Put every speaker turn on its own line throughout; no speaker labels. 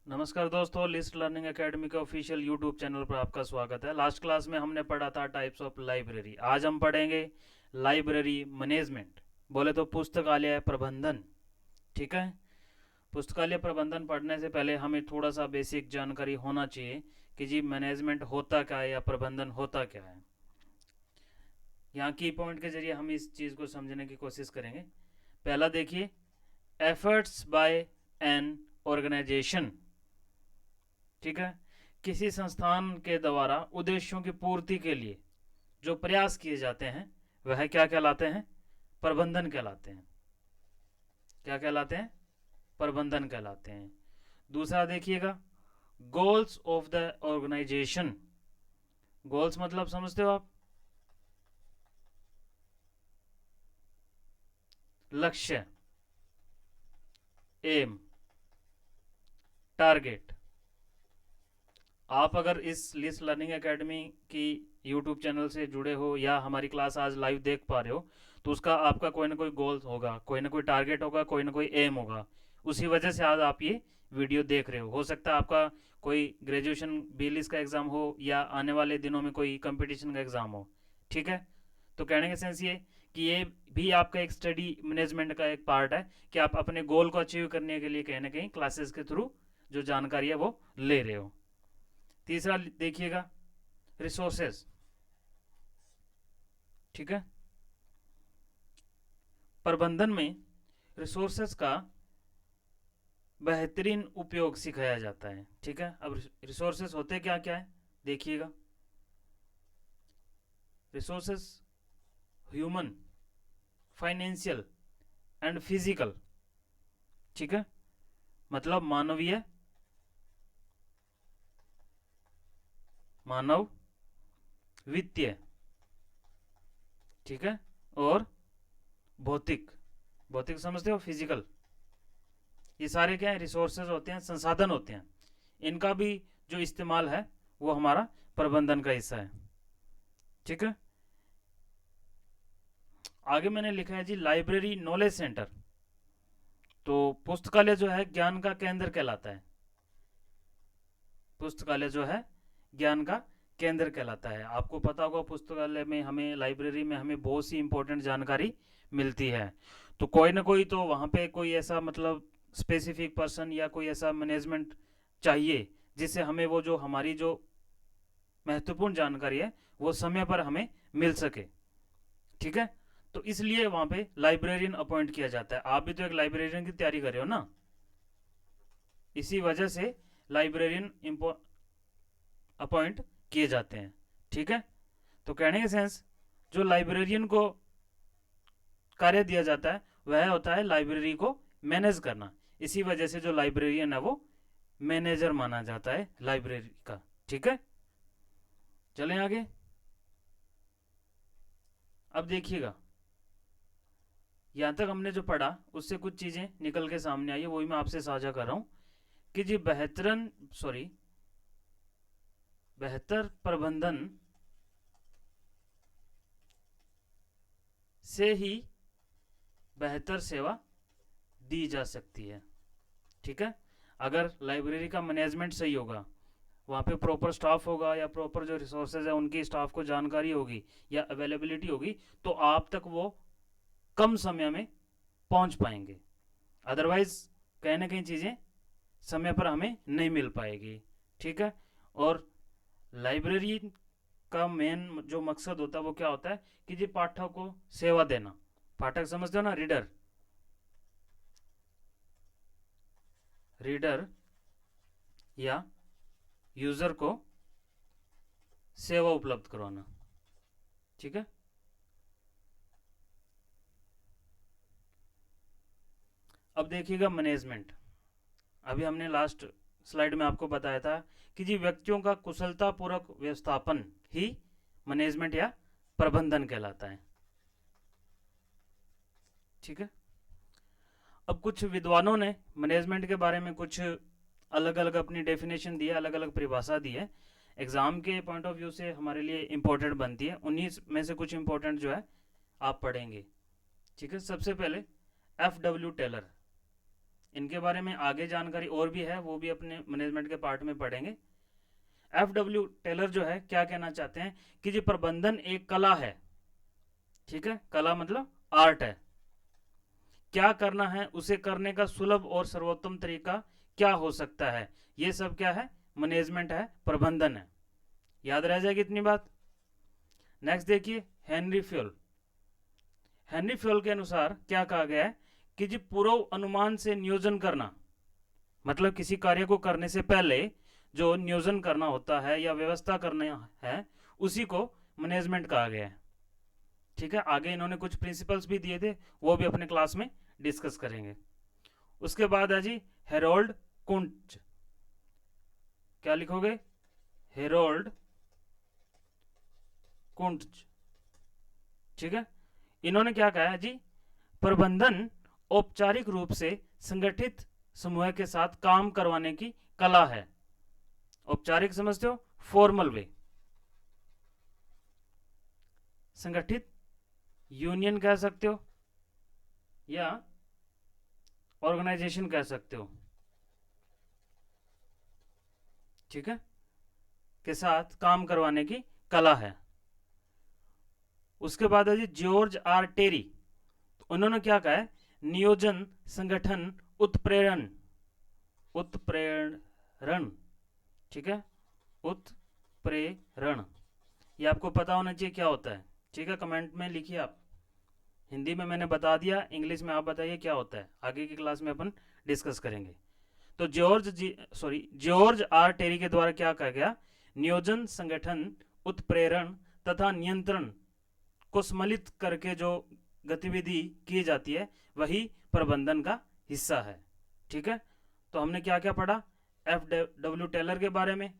नमस्कार दोस्तों, list learning academy के ऑफिशियल यूट्यूब चैनल पर आपका स्वागत है। लास्ट क्लास में हमने पढ़ा था टाइप्स ऑफ लाइब्रेरी। आज हम पढ़ेंगे लाइब्रेरी मैनेजमेंट, बोले तो पुस्तकालय प्रबंधन। ठीक है। पुस्तकालय प्रबंधन पढ़ने से पहले हमें थोड़ा सा बेसिक जानकारी होना चाहिए कि जी मैनेजमेंट होता क्या है या प्रबंधन होता क्या है। यहाँ की पॉइंट के जरिए हम इस चीज़ को समझने की कोशिश करेंगे। पहला देखिए, एफर्ट्स बाय एन ऑर्गेनाइजेशन। ठीक है। किसी संस्थान के द्वारा उद्देश्यों की पूर्ति के लिए जो प्रयास किए जाते हैं वह क्या कहलाते हैं? प्रबंधन कहलाते हैं। क्या कहलाते हैं? प्रबंधन कहलाते हैं। दूसरा देखिएगा, goals of the organisation. Goals मतलब समझते हो आप? लक्ष्य, एम, टारगेट। आप अगर इस लिस्ट लर्निंग एकेडमी की यूट्यूब चैनल से जुड़े हो या हमारी क्लास आज लाइव देख पा रहे हो तो उसका आपका कोई ना कोई गोल होगा, कोई ना कोई टारगेट होगा, कोई ना कोई एम होगा। उसी वजह से आज आप ये वीडियो देख रहे हो सकता है आपका कोई ग्रेजुएशन बीलिस का एग्ज़ाम हो या आने वाले दिनों में कोई कंपटीशन का एग्ज़ाम हो। ठीक है। तो कहने का सेंस ये कि ये भी आपका एक स्टडी मैनेजमेंट का एक पार्ट है कि आप अपने गोल को अचीव करने के लिए कहीं ना कहीं क्लासेस के थ्रू जो जानकारी है वो ले रहे हो। तीसरा देखिएगा, रिसोर्सेज। ठीक है। प्रबंधन में रिसोर्सेज का बेहतरीन उपयोग सिखाया जाता है। ठीक है। अब रिसोर्सेज होते क्या क्या है देखिएगा। Resources human, financial and physical. ठीक है। मतलब मानवीय, मानव, वित्तीय। ठीक है। और भौतिक। भौतिक समझते हो? फिजिकल। ये सारे क्या है? रिसोर्सेज होते हैं, संसाधन होते हैं। इनका भी जो इस्तेमाल है वो हमारा प्रबंधन का हिस्सा है। ठीक है। आगे मैंने लिखा है जी लाइब्रेरी नॉलेज सेंटर। तो पुस्तकालय जो है ज्ञान का केंद्र कहलाता है। पुस्तकालय जो है ज्ञान का केंद्र कहलाता है। आपको पता होगा पुस्तकालय में हमें, लाइब्रेरी में हमें बहुत सी इंपॉर्टेंट जानकारी मिलती है। तो कोई ना कोई तो वहाँ पे कोई ऐसा मतलब स्पेसिफिक पर्सन या कोई ऐसा मैनेजमेंट चाहिए जिससे हमें वो जो हमारी जो महत्वपूर्ण जानकारी है वो समय पर हमें मिल सके। ठीक है। तो इसलिए वहां पे लाइब्रेरियन अपॉइंट किया जाता है। आप भी तो एक लाइब्रेरियन की तैयारी कर रहे हो ना, इसी वजह से लाइब्रेरियन अपॉइंट किए जाते हैं। ठीक है। तो कहने का सेंस, जो लाइब्रेरियन को कार्य दिया जाता है वह होता है लाइब्रेरी को मैनेज करना। इसी वजह से जो लाइब्रेरियन है वो मैनेजर माना जाता है लाइब्रेरी का। ठीक है। चलें आगे। अब देखिएगा, यहां तक हमने जो पढ़ा उससे कुछ चीजें निकल के सामने आई है, वही मैं आपसे साझा कर रहा हूं कि जी बेहतर प्रबंधन से ही बेहतर सेवा दी जा सकती है। ठीक है। अगर लाइब्रेरी का मैनेजमेंट सही होगा, वहाँ पे प्रॉपर स्टाफ होगा या प्रॉपर जो रिसोर्सेज है उनकी स्टाफ को जानकारी होगी या अवेलेबिलिटी होगी तो आप तक वो कम समय में पहुंच पाएंगे। अदरवाइज कहीं ना कहीं चीज़ें समय पर हमें नहीं मिल पाएगी। ठीक है। और लाइब्रेरी का मेन जो मकसद होता है वो क्या होता है कि जी पाठक को सेवा देना। पाठक समझते हो ना? रीडर, रीडर या यूजर को सेवा उपलब्ध करवाना। ठीक है। अब देखिएगा मैनेजमेंट। अभी हमने लास्ट स्लाइड में आपको बताया था कि जी व्यक्तियों का कुशलतापूर्वक व्यवस्थापन ही मैनेजमेंट या प्रबंधन कहलाता है। ठीक है। अब कुछ विद्वानों ने मैनेजमेंट के बारे में कुछ अलग अलग अपनी डेफिनेशन दी है, अलग अलग परिभाषा दी है। एग्जाम के पॉइंट ऑफ व्यू से हमारे लिए इंपॉर्टेंट बनती है। उन्हीं में से कुछ इंपॉर्टेंट जो है आप पढ़ेंगे। ठीक है। सबसे पहले एफ डब्ल्यू टेलर। इनके बारे में आगे जानकारी और भी है, वो भी अपने मैनेजमेंट के पार्ट में पढ़ेंगे। FW टेलर जो है क्या कहना चाहते हैं कि जी प्रबंधन एक कला है, ठीक है, कला मतलब आर्ट है। क्या करना है उसे करने का सुलभ और सर्वोत्तम तरीका क्या हो सकता है, ये सब क्या है, मैनेजमेंट है, प्रबंधन है। याद रह जाएगी इतनी बात। नेक्स्ट देखिए हेनरी फ्योल। हेनरी फ्योल के अनुसार क्या कहा गया है कि जी पूर्व अनुमान से नियोजन करना, मतलब किसी कार्य को करने से पहले जो नियोजन करना होता है या व्यवस्था करना है, उसी को मैनेजमेंट कहा गया है। ठीक है, आगे इन्होंने कुछ प्रिंसिपल्स भी दिए थे, वो भी अपने क्लास में डिस्कस करेंगे। उसके बाद है जी हेरोल्ड कुंच। क्या लिखोगे, हेरोल्ड कुंच, ठीक है। इन्होंने क्या कहा है जी, प्रबंधन औपचारिक रूप से संगठित समूह के साथ काम करवाने की कला है। औपचारिक समझते हो, फॉर्मल वे, संगठित यूनियन कह सकते हो या ऑर्गेनाइजेशन कह सकते हो, ठीक है, के साथ काम करवाने की कला है। उसके बाद है जी जॉर्ज आर टेरी। उन्होंने क्या कहा है, नियोजन, संगठन, उत्प्रेरण, उत्प्रेरण, ठीक है, उत्प्रेरण, ये आपको पता होना चाहिए क्या होता है, ठीक है, कमेंट में लिखिए आप। हिंदी में मैंने बता दिया, इंग्लिश में आप बताइए क्या होता है, आगे की क्लास में अपन डिस्कस करेंगे। तो जॉर्ज आर टेरी के द्वारा क्या कहा गया, नियोजन, संगठन, उत्प्रेरण तथा नियंत्रण को सम्मिलित करके जो गतिविधि की जाती है वही प्रबंधन का हिस्सा है। ठीक है, तो हमने क्या क्या पढ़ा, FW टेलर के बारे में,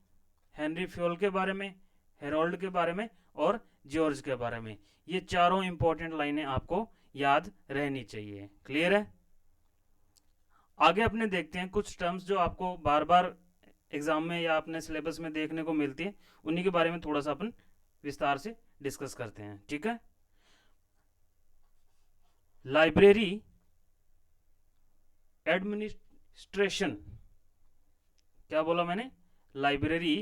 हेनरी फ्योल के बारे में, हेरोल्ड के बारे में और जॉर्ज के बारे में। ये चारों इंपॉर्टेंट लाइनें आपको याद रहनी चाहिए। क्लियर है। आगे अपने देखते हैं कुछ टर्म्स जो आपको बार बार एग्जाम में या अपने सिलेबस में देखने को मिलती है, उन्हीं के बारे में थोड़ा सा अपन विस्तार से डिस्कस करते हैं। ठीक है, लाइब्रेरी एडमिनिस्ट्रेशन, क्या बोला मैंने, लाइब्रेरी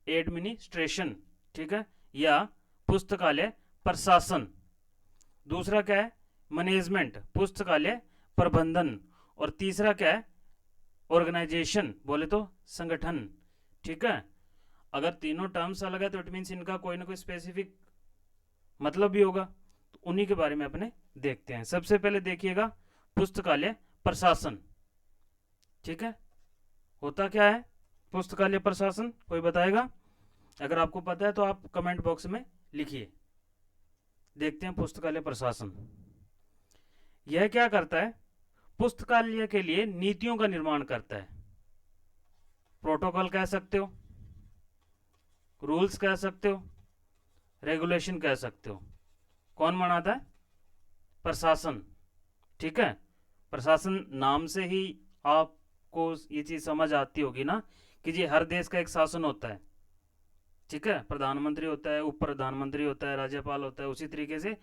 एडमिनिस्ट्रेशन, ठीक है, या पुस्तकालय प्रशासन। दूसरा क्या है, मैनेजमेंट, पुस्तकालय प्रबंधन। और तीसरा क्या है, ऑर्गेनाइजेशन, बोले तो संगठन। ठीक है, अगर तीनों टर्म्स अलग है तो इट मीन्स इनका कोई ना कोई स्पेसिफिक मतलब भी होगा, तो उन्हीं के बारे में अपने देखते हैं। सबसे पहले देखिएगा पुस्तकालय प्रशासन। ठीक है, होता क्या है पुस्तकालय प्रशासन, कोई बताएगा? अगर आपको पता है तो आप कमेंट बॉक्स में लिखिए। देखते हैं पुस्तकालय प्रशासन यह क्या करता है। पुस्तकालय के लिए नीतियों का निर्माण करता है, प्रोटोकॉल कह सकते हो, रूल्स कह सकते हो, रेगुलेशन कह सकते हो। कौन बनाता है? प्रशासन। ठीक है, प्रशासन नाम से ही आपको ये चीज समझ आती होगी ना कि जी हर देश का एक शासन होता है। ठीक है, प्रधानमंत्री होता है, उप प्रधानमंत्री होता है, राज्यपाल होता है। उसी तरीके से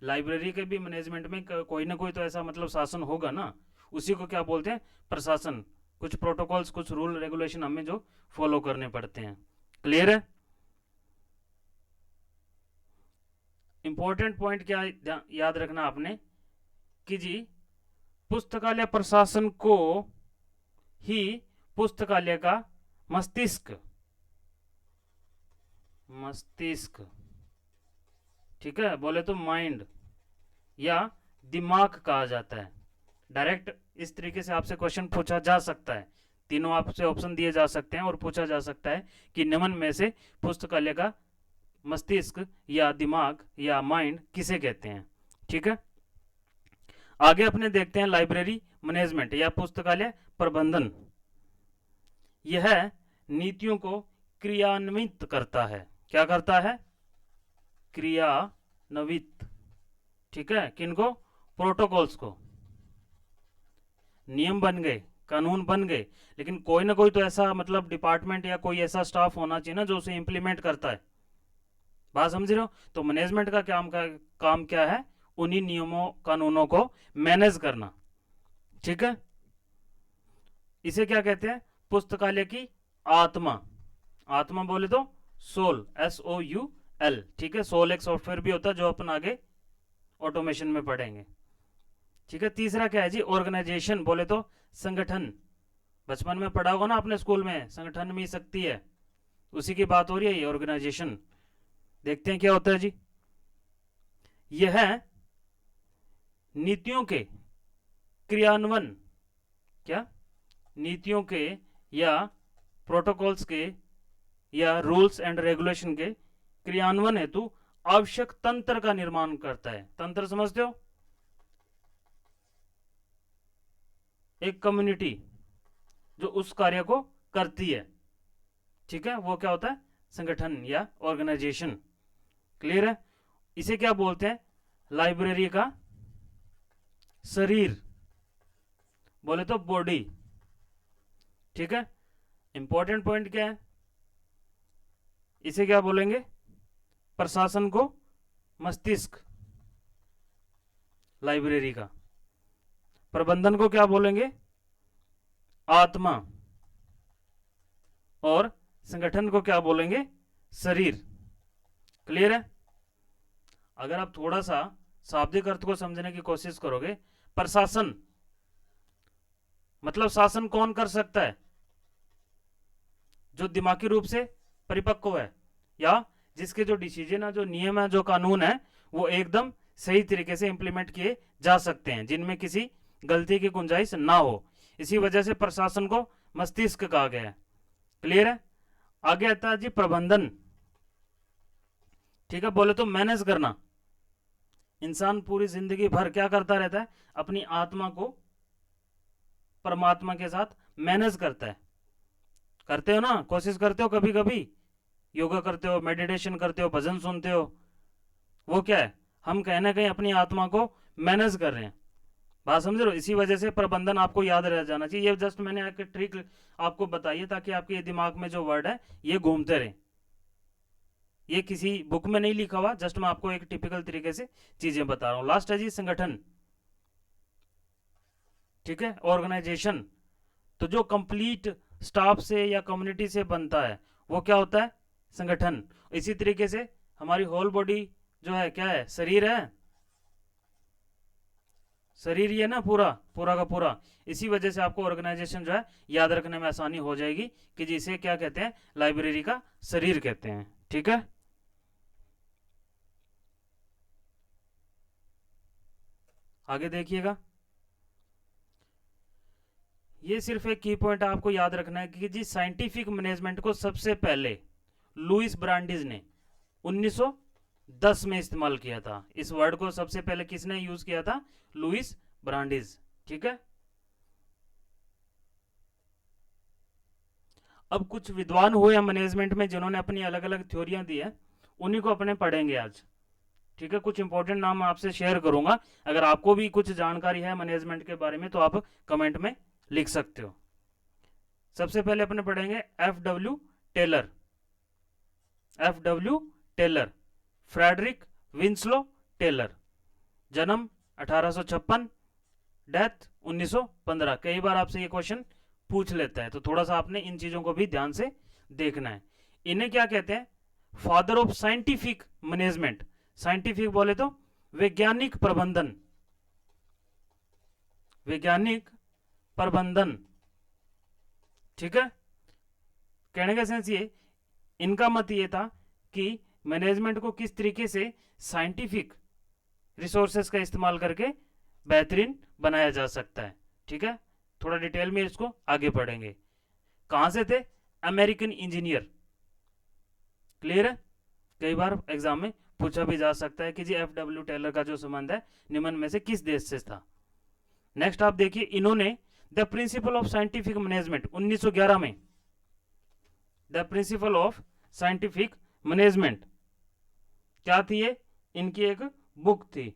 लाइब्रेरी के भी मैनेजमेंट में कोई ना कोई तो ऐसा मतलब शासन होगा ना, उसी को क्या बोलते हैं? प्रशासन। कुछ प्रोटोकॉल्स, कुछ रूल रेगुलेशन हमें जो फॉलो करने पड़ते हैं। क्लियर है। इंपॉर्टेंट पॉइंट क्या याद रखना आपने कि जी पुस्तकालय प्रशासन को ही पुस्तकालय का मस्तिष्क, ठीक है, बोले तो माइंड या दिमाग कहा जाता है। डायरेक्ट इस तरीके से आपसे क्वेश्चन पूछा जा सकता है, तीनों आपसे ऑप्शन दिए जा सकते हैं और पूछा जा सकता है कि निम्न में से पुस्तकालय का मस्तिष्क या दिमाग या माइंड किसे कहते हैं। ठीक है, आगे अपने देखते हैं लाइब्रेरी मैनेजमेंट या पुस्तकालय प्रबंधन। यह नीतियों को क्रियान्वित करता है। क्या करता है? क्रियान्वित। ठीक है, किनको? प्रोटोकॉल्स को। नियम बन गए, कानून बन गए, लेकिन कोई ना कोई तो ऐसा मतलब डिपार्टमेंट या कोई ऐसा स्टाफ होना चाहिए ना जो उसे इंप्लीमेंट करता है। बात समझ रहे हो? तो मैनेजमेंट का काम क्या है? उन्हीं नियमों कानूनों को मैनेज करना। ठीक है, इसे क्या कहते हैं? पुस्तकालय की आत्मा। आत्मा बोले तो सोल, SOUL, ठीक है। सोल एक सॉफ्टवेयर भी होता है जो अपन आगे ऑटोमेशन में पढ़ेंगे, ठीक है। तीसरा क्या है जी? ऑर्गेनाइजेशन बोले तो संगठन। बचपन में पढ़ा होगा ना आपने स्कूल में, संगठन में शक्ति है, उसी की बात हो रही है ये ऑर्गेनाइजेशन। देखते हैं क्या होता है जी। यह है नीतियों के क्रियान्वयन, क्या? नीतियों के या प्रोटोकॉल्स के या रूल्स एंड रेगुलेशन के क्रियान्वयन हेतु आवश्यक तंत्र का निर्माण करता है। तंत्र समझते हो? एक कम्युनिटी जो उस कार्य को करती है, ठीक है, वो क्या होता है? संगठन या ऑर्गेनाइजेशन। क्लियर है? इसे क्या बोलते हैं? लाइब्रेरी का शरीर बोले तो बॉडी, ठीक है। इंपॉर्टेंट पॉइंट क्या है? इसे क्या बोलेंगे? प्रशासन को मस्तिष्क लाइब्रेरी का। प्रबंधन को क्या बोलेंगे? आत्मा। और संगठन को क्या बोलेंगे? शरीर। क्लियर है? अगर आप थोड़ा सा शाब्दिक अर्थ को समझने की कोशिश करोगे, प्रशासन मतलब शासन कौन कर सकता है? जो दिमागी रूप से परिपक्व है, या जिसके जो डिसीजन है, जो नियम है, जो कानून है, वो एकदम सही तरीके से इंप्लीमेंट किए जा सकते हैं, जिनमें किसी गलती की गुंजाइश ना हो। इसी वजह से प्रशासन को मस्तिष्क कहा गया है। क्लियर है? आगे आता है जी प्रबंधन, ठीक है। बोले तो मैनेज करना। इंसान पूरी जिंदगी भर क्या करता रहता है? अपनी आत्मा को परमात्मा के साथ मैनेज करता है। करते हो ना? कोशिश करते हो कभी कभी? योगा करते हो, मेडिटेशन करते हो, भजन सुनते हो, वो क्या है? हम कहीं ना कहीं अपनी आत्मा को मैनेज कर रहे हैं। बात समझ रहे हो? इसी वजह से प्रबंधन आपको याद रह जाना चाहिए। ये जस्ट मैंने एक ट्रिक आपको बताई है ताकि आपके दिमाग में जो वर्ड है ये घूमते रहे। ये किसी बुक में नहीं लिखा हुआ, जस्ट मैं आपको एक टिपिकल तरीके से चीजें बता रहा हूं। लास्ट है जी संगठन, ठीक है, ऑर्गेनाइजेशन। तो जो कंप्लीट स्टाफ से या कम्युनिटी से बनता है वो क्या होता है? संगठन। इसी तरीके से हमारी होल बॉडी जो है क्या है? शरीर है। शरीर ही है ना पूरा पूरा का पूरा। इसी वजह से आपको ऑर्गेनाइजेशन जो है याद रखने में आसानी हो जाएगी कि जिसे क्या कहते हैं? लाइब्रेरी का शरीर कहते हैं, ठीक है। आगे देखिएगा, ये सिर्फ एक की पॉइंट आपको याद रखना है कि जी साइंटिफिक मैनेजमेंट को सबसे पहले लुइस ब्रांडिज ने 1910 में इस्तेमाल किया था। इस वर्ड को सबसे पहले किसने यूज किया था? लुइस ब्रांडिज, ठीक है। अब कुछ विद्वान हुए मैनेजमेंट में जिन्होंने अपनी अलग अलग थ्योरियां दी है, उन्हीं को अपने पढ़ेंगे आज, ठीक है। कुछ इंपॉर्टेंट नाम आपसे शेयर करूंगा। अगर आपको भी कुछ जानकारी है मैनेजमेंट के बारे में तो आप कमेंट में लिख सकते हो। सबसे पहले अपने पढ़ेंगे FW Taylor. FW Taylor, Frederick Winslow Taylor, जन्म 1856, डेथ 1915। कई बार आपसे ये क्वेश्चन पूछ लेता है, तो थोड़ा सा आपने इन चीजों को भी ध्यान से देखना है। इन्हें क्या कहते हैं? Father of scientific management. Scientific बोले तो वैज्ञानिक प्रबंधन, वैज्ञानिक प्रबंधन, ठीक है। कहने का सेंस ये, इनका मत ये था कि मैनेजमेंट को किस तरीके से साइंटिफिक रिसोर्सेस का इस्तेमाल करके बेहतरीन बनाया जा सकता है, ठीक है। थोड़ा डिटेल में इसको आगे पढ़ेंगे। कहां से थे? American engineer. क्लियर है? कई बार एग्जाम में पूछा भी जा सकता है कि जी FW टेलर का जो संबंध है निम्न में से किस देश से था। नेक्स्ट आप देखिए, इन्होंने the principle of scientific management 1911 में, the principle of scientific management क्या थी? ये इनकी एक बुक थी,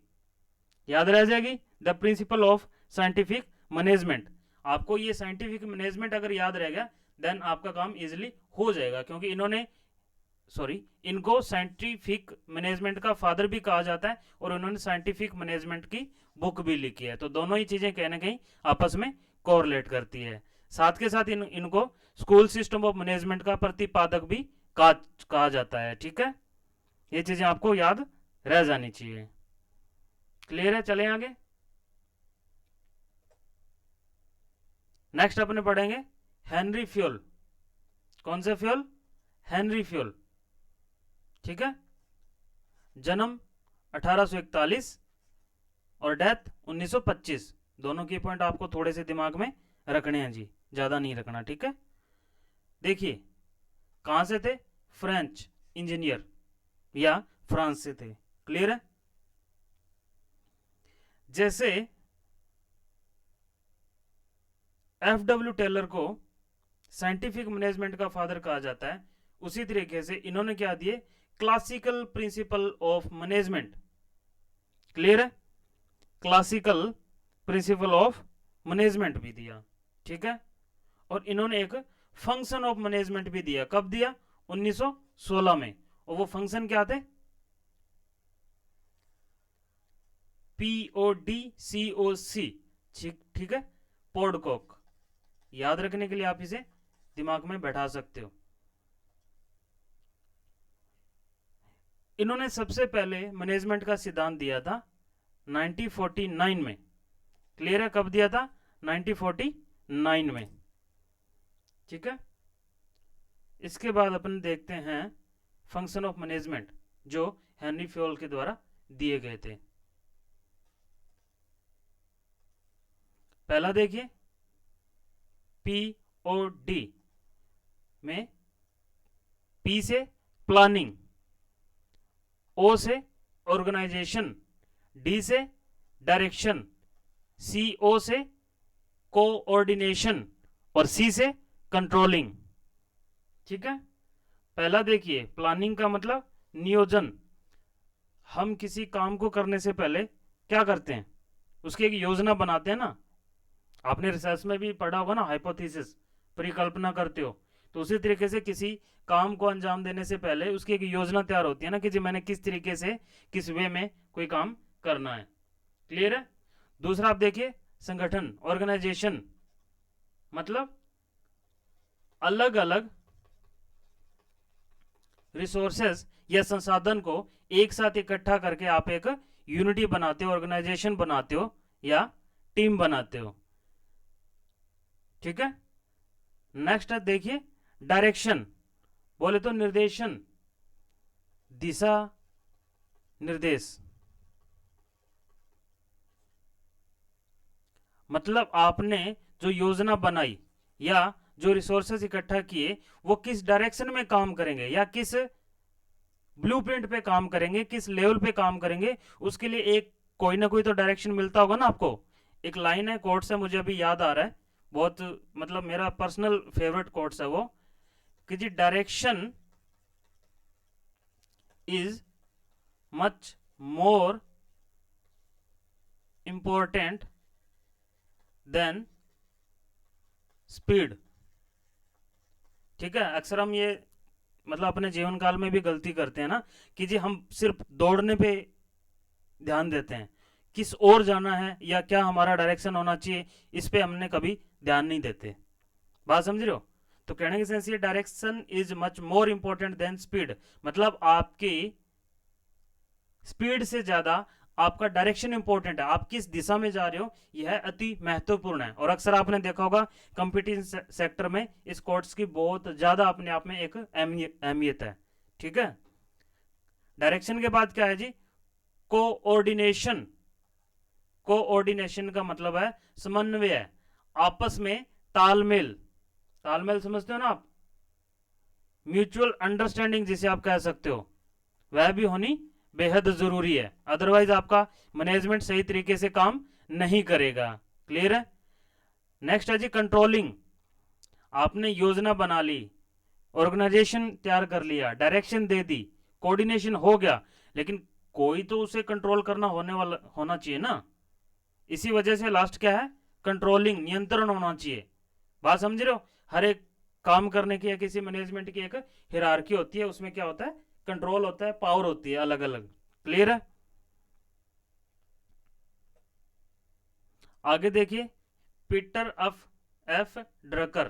याद रह जाएगी, the principle of scientific management. आपको ये साइंटिफिक मैनेजमेंट अगर याद रहेगा देन आपका काम इजीली हो जाएगा, क्योंकि इनको साइंटिफिक मैनेजमेंट का फादर भी कहा जाता है और उन्होंने साइंटिफिक मैनेजमेंट की बुक भी लिखी है। तो दोनों ही चीजें कहीं ना कहीं आपस में कोरिलेट करती है। साथ के साथ इनको स्कूल सिस्टम ऑफ मैनेजमेंट का प्रतिपादक भी कहा जाता है। ठीक है, ये चीजें आपको याद रह जानी चाहिए। क्लियर है? चले आगे। नेक्स्ट अपने पढ़ेंगे हेनरी फ्यूल। कौन से फ्यूल? Henry fuel. ठीक है, जन्म 1841 और डेथ 1925। दोनों की पॉइंट आपको थोड़े से दिमाग में रखने हैं जी, ज्यादा नहीं रखना। ठीक है, देखिए कहां से थे? फ्रेंच इंजीनियर या फ्रांस से थे। क्लियर है? जैसे एफ.डब्ल्यू. टेलर को साइंटिफिक मैनेजमेंट का फादर कहा जाता है, उसी तरीके से इन्होंने क्या दिए? Classical principle of management. Clear है? क्लासिकल प्रिंसिपल ऑफ मैनेजमेंट भी दिया। ठीक है, और इन्होंने एक फंक्शन ऑफ मैनेजमेंट भी दिया। कब दिया? 1916 में। और वो फंक्शन क्या थे? PODCOC। ठीक है, पोडकॉक। याद रखने के लिए आप इसे दिमाग में बैठा सकते हो। इन्होंने सबसे पहले मैनेजमेंट का सिद्धांत दिया था 1949 में। क्लियर है? कब दिया था? 1949 में। ठीक है, इसके बाद अपन देखते हैं फंक्शन ऑफ मैनेजमेंट जो हेनरी फ्यूल के द्वारा दिए गए थे। पहला देखिए, POD में P से प्लानिंग, O से ऑर्गेनाइजेशन, D से डायरेक्शन, CO से कोऑर्डिनेशन और C से कंट्रोलिंग। ठीक है, पहला देखिए, प्लानिंग का मतलब नियोजन। हम किसी काम को करने से पहले क्या करते हैं? उसकी एक योजना बनाते हैं ना। आपने रिसर्च में भी पढ़ा होगा ना, हाइपोथेसिस, परिकल्पना करते हो। तो उसी तरीके से किसी काम को अंजाम देने से पहले उसकी एक योजना तैयार होती है ना, कि जी मैंने किस तरीके से, किस वे में कोई काम करना है। क्लियर है? दूसरा आप देखिए, संगठन, ऑर्गेनाइजेशन, मतलब अलग अलग रिसोर्सेज या संसाधन को एक साथ इकट्ठा करके आप एक यूनिटी बनाते हो, ऑर्गेनाइजेशन बनाते हो या टीम बनाते हो। ठीक है, नेक्स्ट देखिए, डायरेक्शन, बोले तो निर्देशन, दिशा निर्देश। मतलब आपने जो योजना बनाई या जो रिसोर्सेज इकट्ठा किए, वो किस डायरेक्शन में काम करेंगे या किस ब्लूप्रिंट पे काम करेंगे, किस लेवल पे काम करेंगे, उसके लिए एक कोई ना कोई तो डायरेक्शन मिलता होगा ना आपको। एक लाइन है कोट से, मुझे अभी याद आ रहा है, बहुत मतलब मेरा पर्सनल फेवरेट कोट्स है वो, कि the direction is much more important than speed. ठीक है, अक्सर हम ये मतलब अपने जीवन काल में भी गलती करते हैं ना, कि जी हम सिर्फ दौड़ने पे ध्यान देते हैं, किस ओर जाना है या क्या हमारा डायरेक्शन होना चाहिए, इस पे हमने कभी ध्यान नहीं देते। बात समझ रहे हो? तो कहने की सेंस ये, direction is much more important than speed, मतलब आपकी स्पीड से ज्यादा आपका डायरेक्शन इंपॉर्टेंट है, आप किस दिशा में जा रहे हो यह अति महत्वपूर्ण है। और अक्सर आपने देखा होगा कंपटीशन सेक्टर में इस कोर्स की बहुत ज्यादा अपने आप में एक अहमियत है। ठीक है, डायरेक्शन के बाद क्या है जी? कोऑर्डिनेशन। कोऑर्डिनेशन का मतलब है समन्वय, आपस में तालमेल। तालमेल समझते हो ना आप? म्यूचुअल अंडरस्टैंडिंग जिसे आप कह सकते हो, वह भी होनी बेहद जरूरी है, अदरवाइज आपका मैनेजमेंट सही तरीके से काम नहीं करेगा। क्लियर है? नेक्स्ट है जी कंट्रोलिंग। आपने योजना बना ली, ऑर्गेनाइजेशन तैयार कर लिया, डायरेक्शन दे दी, कोऑर्डिनेशन हो गया, लेकिन कोई तो उसे कंट्रोल करना होना चाहिए ना। इसी वजह से लास्ट क्या है? कंट्रोलिंग, नियंत्रण होना चाहिए। बात समझ रहे हो? हर एक काम करने की या किसी मैनेजमेंट की एक हिरार्की होती है, उसमें क्या होता है? कंट्रोल होता है, पावर होती है अलग अलग। क्लियर है? आगे देखिए, Peter F F Drucker,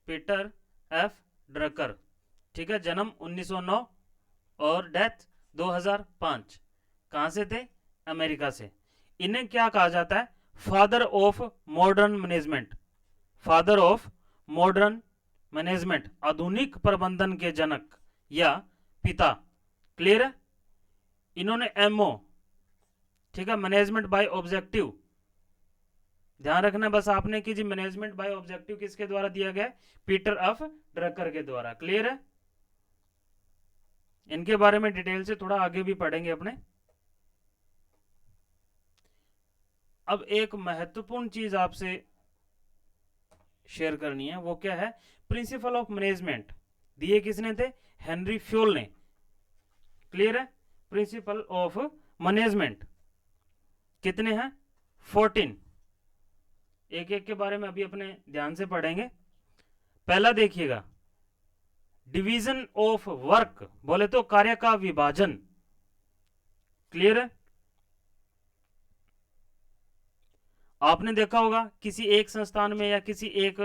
Peter F Drucker, ठीक है। जन्म 1909 और डेथ 2005। कहां से थे? अमेरिका से। इन्हें क्या कहा जाता है? Father of modern management, father of modern management, आधुनिक प्रबंधन के जनक या पिता। क्लियर है? इन्होंने एमओ, ठीक है, मैनेजमेंट बाय ऑब्जेक्टिव, ध्यान रखना बस आपने कि जी मैनेजमेंट बाय ऑब्जेक्टिव किसके द्वारा दिया गया? पीटर एफ ड्रकर के द्वारा। क्लियर है? इनके बारे में डिटेल से थोड़ा आगे भी पढ़ेंगे अपने। अब एक महत्वपूर्ण चीज आपसे शेयर करनी है, वो क्या है? प्रिंसिपल ऑफ मैनेजमेंट दिए किसने थे? हेनरी फ्योल ने। क्लियर है? प्रिंसिपल ऑफ मैनेजमेंट कितने हैं? 14। एक एक के बारे में अभी अपने ध्यान से पढ़ेंगे। पहला देखिएगा, डिवीजन ऑफ वर्क, बोले तो कार्य का विभाजन। क्लियर है? आपने देखा होगा किसी एक संस्थान में या किसी एक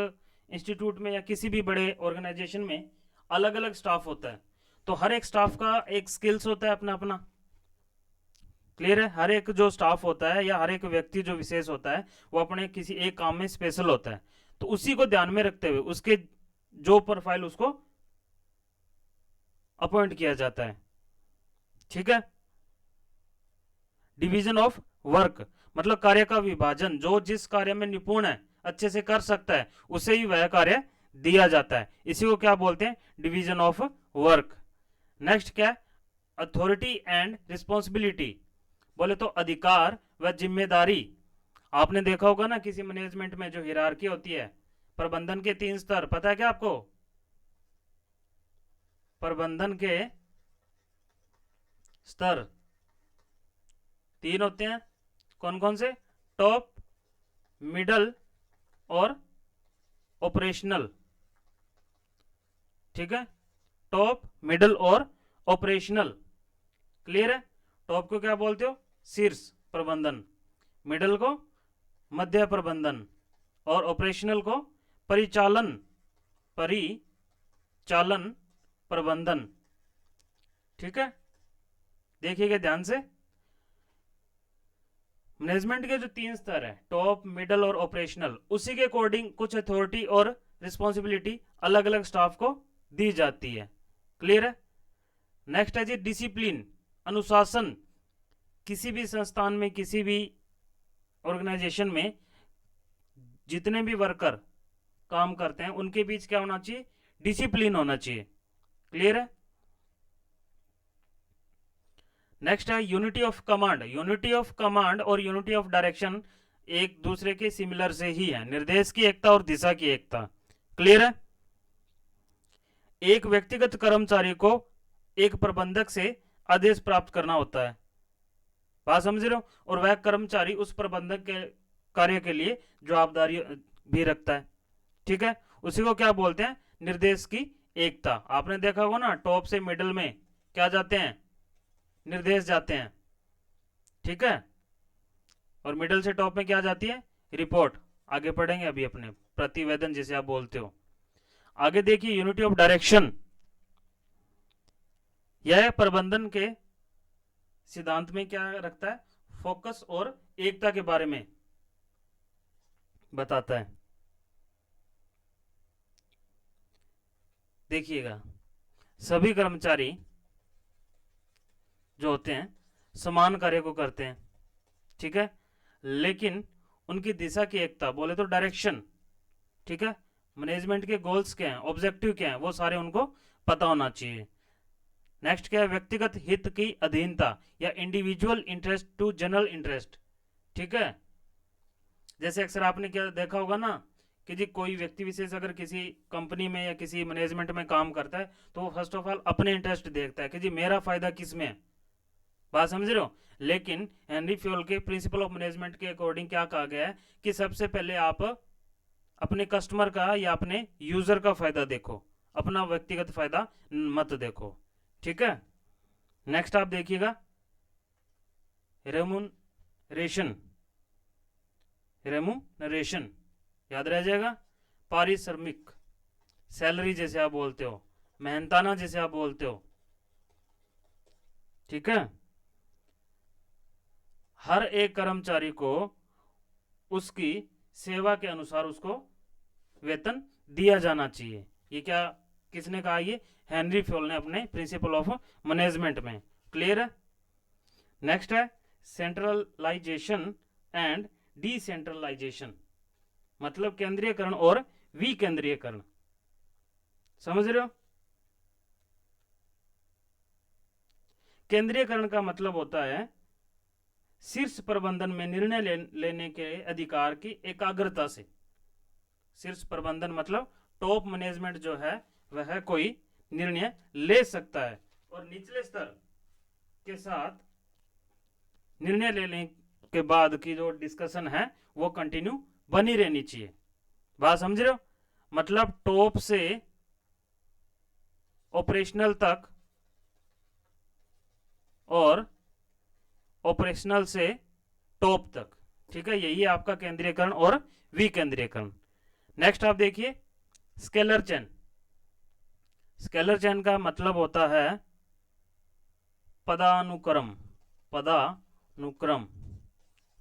इंस्टीट्यूट में या किसी भी बड़े ऑर्गेनाइजेशन में अलग अलग स्टाफ होता है, तो हर एक स्टाफ का एक स्किल्स होता है अपना अपना। क्लियर है? हर एक जो स्टाफ होता है या हर एक व्यक्ति जो विशेष होता है वो अपने किसी एक काम में स्पेशल होता है, तो उसी को ध्यान में रखते हुए उसके जो प्रोफाइल उसको अपॉइंट किया जाता है। ठीक है? डिवीजन ऑफ वर्क मतलब कार्य का विभाजन, जो जिस कार्य में निपुण है, अच्छे से कर सकता है, उसे ही वह कार्य दिया जाता है। इसी को क्या बोलते हैं? Division of work. नेक्स्ट क्या है? अथॉरिटी एंड रिस्पॉन्सिबिलिटी, बोले तो अधिकार व जिम्मेदारी। आपने देखा होगा ना किसी मैनेजमेंट में जो हिरार्की होती है, प्रबंधन के 3 स्तर, पता है क्या आपको? प्रबंधन के स्तर 3 होते हैं। कौन कौन से? टॉप, मिडल और ऑपरेशनल। ठीक है? टॉप, मिडल और ऑपरेशनल। क्लियर है? टॉप को क्या बोलते हो? शीर्ष प्रबंधन, मिडल को मध्य प्रबंधन और ऑपरेशनल को परिचालन प्रबंधन। ठीक है? देखिएगा ध्यान से, मैनेजमेंट के जो 3 स्तर है, टॉप, मिडल और ऑपरेशनल, उसी के अकॉर्डिंग कुछ अथॉरिटी और रिस्पॉन्सिबिलिटी अलग अलग स्टाफ को दी जाती है। क्लियर है? नेक्स्ट है जी डिसिप्लिन, अनुशासन। किसी भी संस्थान में, किसी भी ऑर्गेनाइजेशन में जितने भी वर्कर काम करते हैं उनके बीच क्या होना चाहिए? डिसिप्लिन होना चाहिए। क्लियर है? नेक्स्ट है unity of command. Unity of command और यूनिटी ऑफ डायरेक्शन एक दूसरे के सिमिलर से ही है, निर्देश की एकता और दिशा की एकता। क्लियर है? एक व्यक्तिगत कर्मचारी को एक प्रबंधक से आदेश प्राप्त करना होता है, बात समझ रहे हो? और वह कर्मचारी उस प्रबंधक के कार्य के लिए जवाबदारी भी रखता है। ठीक है? उसी को क्या बोलते हैं? निर्देश की एकता। आपने देखा होगा ना, टॉप से मिडल में क्या जाते हैं? निर्देश जाते हैं। ठीक है? और मिडल से टॉप में क्या जाती है? रिपोर्ट। आगे पढ़ेंगे अभी अपने, प्रतिवेदन जिसे आप बोलते हो। आगे देखिए यूनिटी ऑफ डायरेक्शन, यह प्रबंधन के सिद्धांत में क्या रखता है? फोकस और एकता के बारे में बताता है। देखिएगा, सभी कर्मचारी जो होते हैं समान कार्य को करते हैं। ठीक है? लेकिन उनकी दिशा की एकता, बोले तो डायरेक्शन। ठीक है? मैनेजमेंट के गोल्स क्या हैं, ऑब्जेक्टिव क्या हैं, वो सारे उनको पता होना चाहिए। नेक्स्ट क्या है? व्यक्तिगत हित की अधीनता या individual interest to general interest. ठीक है? जैसे अक्सर आपने क्या देखा होगा ना कि जी कोई व्यक्ति विशेष अगर किसी कंपनी में या किसी मैनेजमेंट में काम करता है तो वो फर्स्ट ऑफ ऑल अपने इंटरेस्ट देखता है कि जी मेरा फायदा किस में है। बात समझ रहे हो? लेकिन हेनरी फ्योल के प्रिंसिपल ऑफ मैनेजमेंट के अकॉर्डिंग क्या कहा गया है कि सबसे पहले आप अपने कस्टमर का या अपने यूजर का फायदा देखो, अपना व्यक्तिगत फायदा मत देखो। ठीक है? नेक्स्ट आप देखिएगा रेमुनरेशन। याद रह जाएगा। पारिश्रमिक, सैलरी जैसे आप बोलते हो, मेहनताना जैसे आप बोलते हो, ठीक है। हर एक कर्मचारी को उसकी सेवा के अनुसार उसको वेतन दिया जाना चाहिए। ये क्या, किसने कहा? ये हेनरी फ्योल ने अपने प्रिंसिपल ऑफ मैनेजमेंट में। क्लियर है। नेक्स्ट है सेंट्रलाइजेशन एंड डिसेंट्रलाइजेशन, मतलब केंद्रीयकरण और विकेंद्रीयकरण। समझ रहे हो? केंद्रीयकरण का मतलब होता है शीर्ष प्रबंधन में निर्णय लेने के अधिकार की एकाग्रता से। शीर्ष प्रबंधन मतलब टॉप मैनेजमेंट जो है वह कोई निर्णय ले सकता है और निचले स्तर के साथ निर्णय लेने के बाद की जो डिस्कशन है वो कंटिन्यू बनी रहनी चाहिए। बात समझ रहे हो? मतलब टॉप से ऑपरेशनल तक और ऑपरेशनल से टॉप तक, ठीक है। यही आपका केंद्रीयकरण और विकेंद्रीयकरण। नेक्स्ट आप देखिए स्केलर चेन। स्केलर चेन का मतलब होता है पदानुक्रम, पदानुक्रम,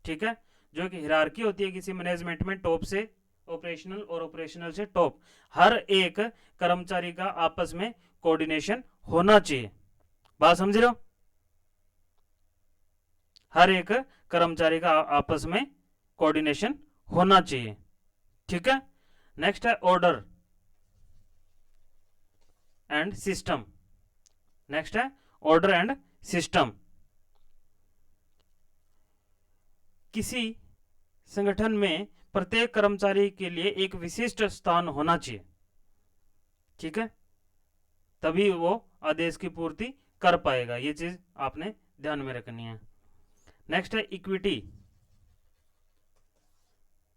ठीक है। जो कि हिरार्की होती है किसी मैनेजमेंट में, टॉप से ऑपरेशनल और ऑपरेशनल से टॉप। हर एक कर्मचारी का आपस में कोऑर्डिनेशन होना चाहिए। बात समझ रहे हो? हर एक कर्मचारी का आपस में कोऑर्डिनेशन होना चाहिए, ठीक है। नेक्स्ट है ऑर्डर एंड सिस्टम। नेक्स्ट है ऑर्डर एंड सिस्टम। किसी संगठन में प्रत्येक कर्मचारी के लिए एक विशिष्ट स्थान होना चाहिए, ठीक है, तभी वो आदेश की पूर्ति कर पाएगा। ये चीज आपने ध्यान में रखनी है। नेक्स्ट है इक्विटी।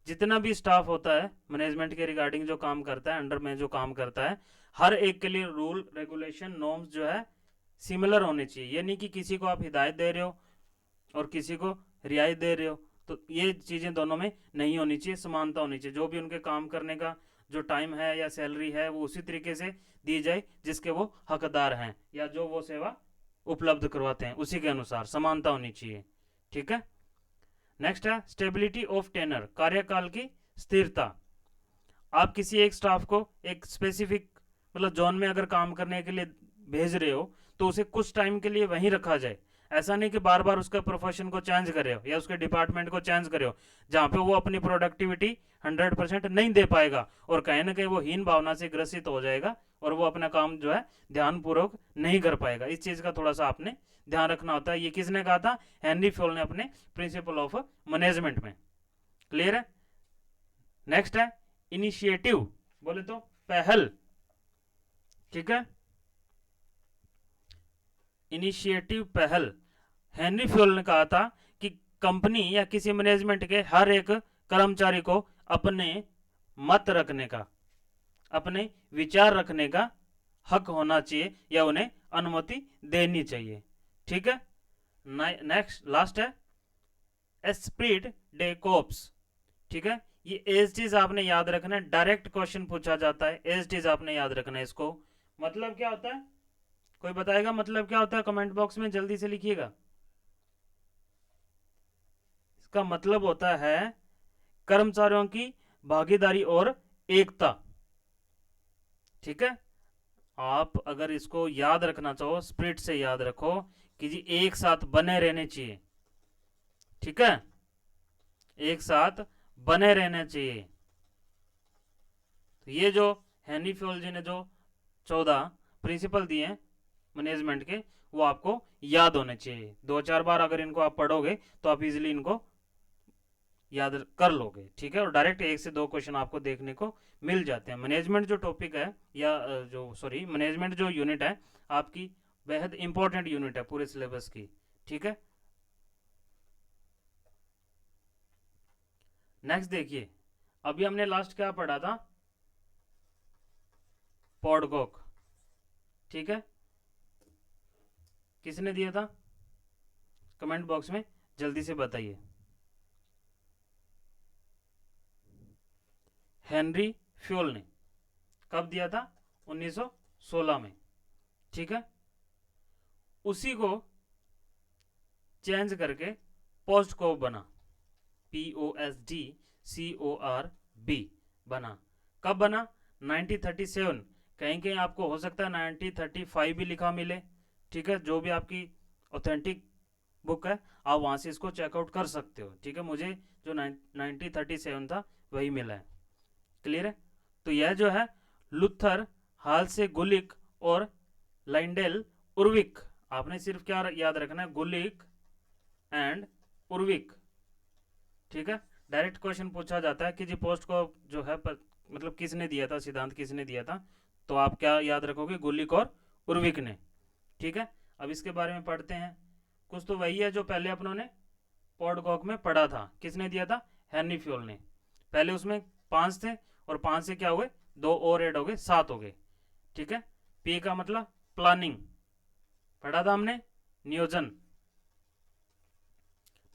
जितना भी स्टाफ होता है मैनेजमेंट के रिगार्डिंग जो काम करता है, अंडर में जो काम करता है, हर एक के लिए रूल रेगुलेशन नॉर्म्स जो है सिमिलर होने चाहिए। ये नहीं कि किसी को आप हिदायत दे रहे हो और किसी को रियायत दे रहे हो, तो ये चीज़ें दोनों में नहीं होनी चाहिए, समानता होनी चाहिए। जो भी उनके काम करने का जो टाइम है या सैलरी है वो उसी तरीके से दी जाए जिसके वो हकदार हैं या जो वो सेवा उपलब्ध करवाते हैं, उसी के अनुसार समानता होनी चाहिए, ठीक है। नेक्स्ट है स्टेबिलिटी ऑफ टेनर, कार्यकाल की स्थिरता। आप किसी एक स्टाफ को एक स्पेसिफिक मतलब जोन में अगर काम करने के लिए भेज रहे हो तो उसे कुछ टाइम के लिए वहीं रखा जाए। ऐसा नहीं कि बार बार उसका प्रोफेशन को चेंज करे हो या उसके डिपार्टमेंट को चेंज करे हो, जहां पे वो अपनी प्रोडक्टिविटी 100% नहीं दे पाएगा और कहीं ना कहीं वो हीन भावना से ग्रसित हो जाएगा और वो अपना काम जो है ध्यानपूर्वक नहीं कर पाएगा। इस चीज का थोड़ा सा आपने ध्यान रखना होता है। ये किसने कहा था? हेनरी फ्योल ने अपने प्रिंसिपल ऑफ मैनेजमेंट में। क्लियर है। नेक्स्ट है इनिशिएटिव, बोले तो पहल, ठीक है। इनिशिएटिव, पहल। हेनरी फ्योल ने कहा था कि कंपनी या किसी मैनेजमेंट के हर एक कर्मचारी को अपने मत रखने का, अपने विचार रखने का हक होना चाहिए या उन्हें अनुमति देनी चाहिए, ठीक है। नेक्स्ट लास्ट है एस्प्रिट डे कोप्स, ठीक है। ये एज चीज आपने याद रखना है, डायरेक्ट क्वेश्चन पूछा जाता है, एज चीज आपने याद रखना है इसको। मतलब क्या होता है? कोई बताएगा मतलब क्या होता है? कमेंट बॉक्स में जल्दी से लिखिएगा। इसका मतलब होता है कर्मचारियों की भागीदारी और एकता, ठीक है। आप अगर इसको याद रखना चाहो स्प्रिट से याद रखो कि जी एक साथ बने रहने चाहिए, ठीक है, एक साथ बने रहने चाहिए। तो ये जो हेनरी फ्योल जी ने जो 14 प्रिंसिपल दिए हैं मैनेजमेंट के, वो आपको याद होने चाहिए। 2-4 बार अगर इनको आप पढ़ोगे तो आप इजीली इनको याद कर लोगे, ठीक है। और डायरेक्ट 1 से 2 क्वेश्चन आपको देखने को मिल जाते हैं। मैनेजमेंट जो टॉपिक है या जो सॉरी मैनेजमेंट जो यूनिट है आपकी बेहद इंपॉर्टेंट यूनिट है पूरे सिलेबस की, ठीक है। नेक्स्ट देखिए, अभी हमने लास्ट क्या पढ़ा था? पॉडकॉक, ठीक है। किसने दिया था? कमेंट बॉक्स में जल्दी से बताइए। हेनरी फ्योल ने। कब दिया था? 1916 में। ठीक है, उसी को चेंज करके पोस्ट कॉर्ब बना, POSTCORB बना। कब बना? 1937। कहीं कहीं आपको हो सकता है 1935 भी लिखा मिले। ठीक है, जो भी आपकी ऑथेंटिक बुक है आप वहां से इसको चेकआउट कर सकते हो। ठीक है, मुझे जो 1937 था वही मिला है। क्लियर है? तो यह जो है लुथर, हाल से गुलिक और लाइंडेल उर्विक, आपने सिर्फ क्या याद रखना है? गुलिक एंड उर्विक। ठीक है, डायरेक्ट क्वेश्चन पूछा जाता है कि जी पोस्ट को जो है मतलब किसने दिया था, सिद्धांत किसने दिया था, तो आप क्या याद रखोगे? गुलिक और उर्विक ने। ठीक है, अब इसके बारे में पढ़ते हैं। कुछ तो वही है जो पहले अपनों ने पॉडकॉक में पढ़ा था। किसने दिया था? हेनरी फ्योल ने। पहले उसमें 5 थे और 5 से क्या हुए? 2 और ऐड हो गए, 7 हो गए। ठीक है, P का मतलब प्लानिंग, पढ़ा था हमने, नियोजन।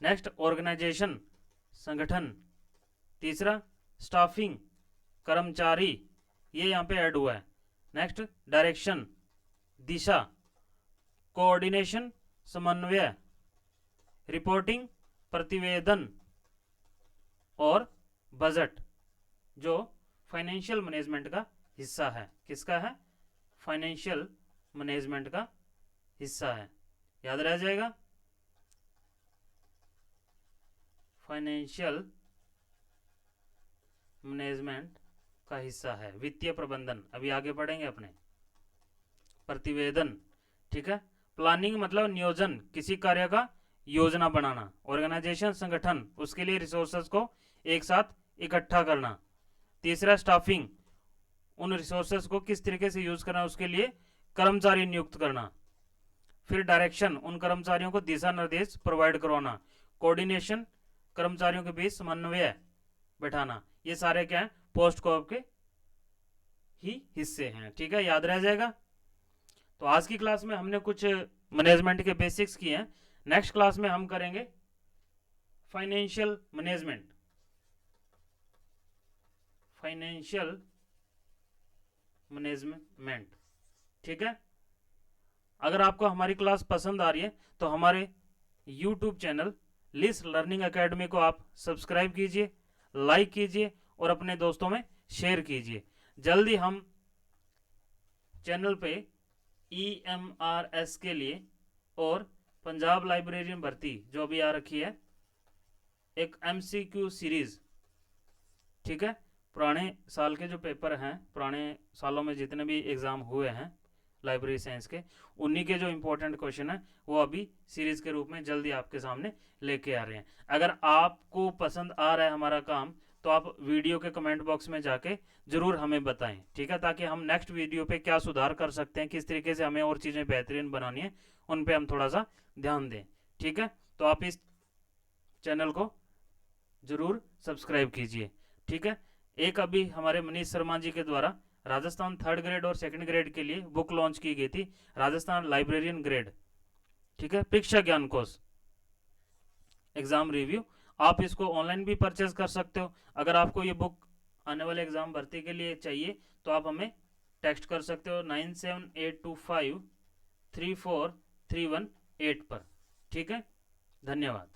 नेक्स्ट ऑर्गेनाइजेशन, संगठन। तीसरा स्टाफिंग, कर्मचारी, ये यहाँ पे ऐड हुआ है। नेक्स्ट डायरेक्शन, दिशा। कोऑर्डिनेशन, समन्वय। रिपोर्टिंग, प्रतिवेदन। और बजट, जो फाइनेंशियल मैनेजमेंट का हिस्सा है। किसका है? फाइनेंशियल मैनेजमेंट का हिस्सा है। याद रह जाएगा, फाइनेंशियल मैनेजमेंट का हिस्सा है। वित्तीय प्रबंधन अभी आगे पढ़ेंगे अपने। प्रतिवेदन, ठीक है। प्लानिंग मतलब नियोजन, किसी कार्य का योजना बनाना। ऑर्गेनाइजेशन, संगठन, उसके लिए रिसोर्सेज को एक साथ इकट्ठा करना। तीसरा स्टाफिंग, उन रिसोर्सेज को किस तरीके से यूज करना, उसके लिए कर्मचारी नियुक्त करना। फिर डायरेक्शन, उन कर्मचारियों को दिशा निर्देश प्रोवाइड करवाना। कोऑर्डिनेशन, कर्मचारियों के बीच समन्वय बैठाना। ये सारे क्या है? पोस्ट कॉर्प के ही हिस्से हैं। ठीक है, याद रह जाएगा। तो आज की क्लास में हमने कुछ मैनेजमेंट के बेसिक्स किए हैं। नेक्स्ट क्लास में हम करेंगे फाइनेंशियल मैनेजमेंट। फाइनेंशियल मैनेजमेंट, ठीक है। अगर आपको हमारी क्लास पसंद आ रही है तो हमारे YouTube चैनल लिस लर्निंग एकेडमी को आप सब्सक्राइब कीजिए, लाइक कीजिए और अपने दोस्तों में शेयर कीजिए। जल्दी हम चैनल पे EMRS के लिए और पंजाब लाइब्रेरियन भर्ती जो अभी आ रखी है, एक MCQ सीरीज, ठीक है। पुराने साल के जो पेपर हैं, पुराने सालों में जितने भी एग्ज़ाम हुए हैं लाइब्रेरी साइंस के, उन्हीं के जो इंपॉर्टेंट क्वेश्चन है वो अभी सीरीज के रूप में जल्दी आपके सामने लेके आ रहे हैं। अगर आपको पसंद आ रहा है हमारा काम तो आप वीडियो के कमेंट बॉक्स में जाके जरूर हमें बताएं, ठीक है, ताकि हम नेक्स्ट वीडियो पे क्या सुधार कर सकते हैं, किस तरीके से हमें और चीज़ें बेहतरीन बनानी है, उन पे हम थोड़ा सा ध्यान दें। ठीक है, तो आप इस चैनल को जरूर सब्सक्राइब कीजिए। ठीक है, एक अभी हमारे मनीष शर्मा जी के द्वारा राजस्थान 3rd ग्रेड और 2nd ग्रेड के लिए बुक लॉन्च की गई थी, राजस्थान लाइब्रेरियन ग्रेड, ठीक है, परीक्षा ज्ञान कोश एग्जाम रिव्यू। आप इसको ऑनलाइन भी परचेज कर सकते हो। अगर आपको ये बुक आने वाले एग्जाम भर्ती के लिए चाहिए तो आप हमें टेक्स्ट कर सकते हो 9782534318 पर। ठीक है, धन्यवाद।